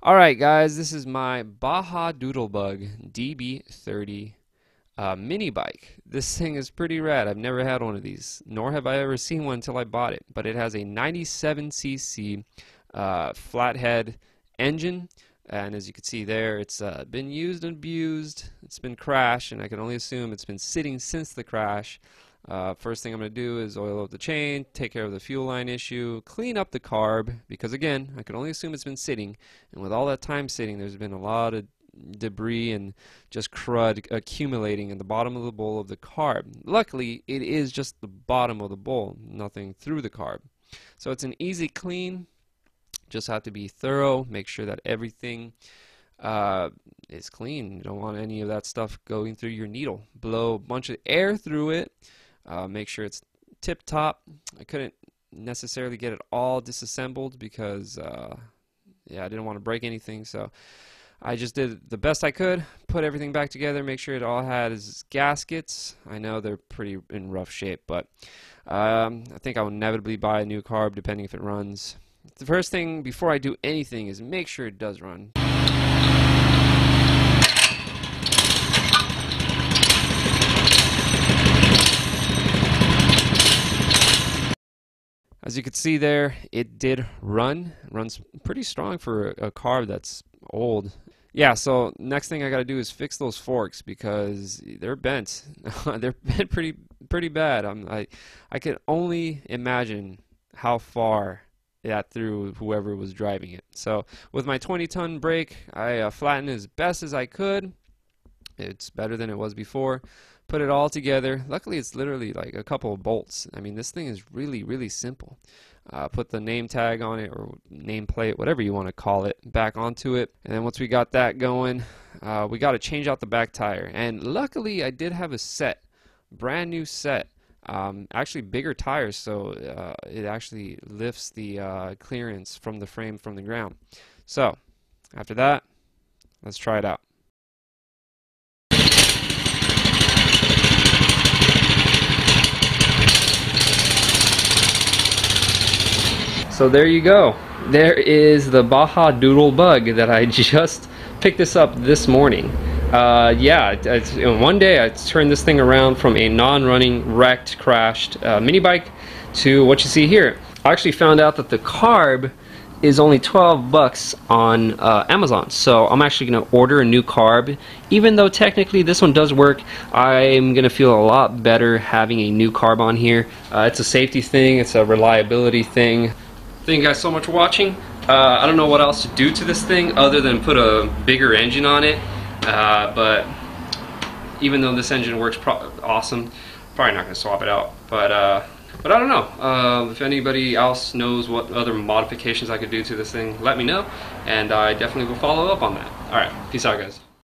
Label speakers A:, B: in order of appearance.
A: Alright guys, this is my Baja Doodlebug DB30 mini bike. This thing is pretty rad. I've never had one of these, nor have I ever seen one until I bought it. But it has a 97cc flathead engine, and as you can see there, it's been used and abused. It's been crashed, and I can only assume it's been sitting since the crash. First thing I'm going to do is oil up the chain, take care of the fuel line issue, clean up the carb, because again, I can only assume it's been sitting, and with all that time sitting, there's been a lot of debris and just crud accumulating in the bottom of the bowl of the carb. Luckily, it is just the bottom of the bowl, nothing through the carb. So it's an easy clean, just have to be thorough, make sure that everything is clean. You don't want any of that stuff going through your needle. Blow a bunch of air through it. Make sure it's tip top. I couldn't necessarily get it all disassembled because yeah, I didn't want to break anything, so I just did the best I could, put everything back together, make sure it all had its gaskets. I know they're pretty in rough shape, but I think I'll inevitably buy a new carb depending if it runs. The first thing before I do anything is make sure it does run. As you can see there, it did run. It runs pretty strong for a carb that's old. Yeah, so next thing I gotta do is fix those forks because they're bent. They're bent pretty bad. I can only imagine how far that threw whoever was driving it. So with my 20-ton brake, I flattened as best as I could. It's better than it was before. Put it all together. Luckily, it's literally like a couple of bolts. I mean, this thing is really simple. Put the name tag on it, or name plate, whatever you want to call it, back onto it. And then once we got that going, we got to change out the back tire. And luckily, I did have a set, brand new set. Actually bigger tires, so it actually lifts the clearance from the frame from the ground. So after that, let's try it out. So there you go. There is the Baja Doodlebug that I just picked this up this morning. Yeah, in one day I turned this thing around from a non-running, wrecked, crashed mini bike to what you see here. I actually found out that the carb is only 12 bucks on Amazon, so I'm actually going to order a new carb. Even though technically this one does work, I'm going to feel a lot better having a new carb on here. It's a safety thing, it's a reliability thing. Thank you guys so much for watching. I don't know what else to do to this thing other than put a bigger engine on it. But even though this engine works awesome, probably not going to swap it out. But I don't know. If anybody else knows what other modifications I could do to this thing, let me know, and I definitely will follow up on that. Alright, peace out guys.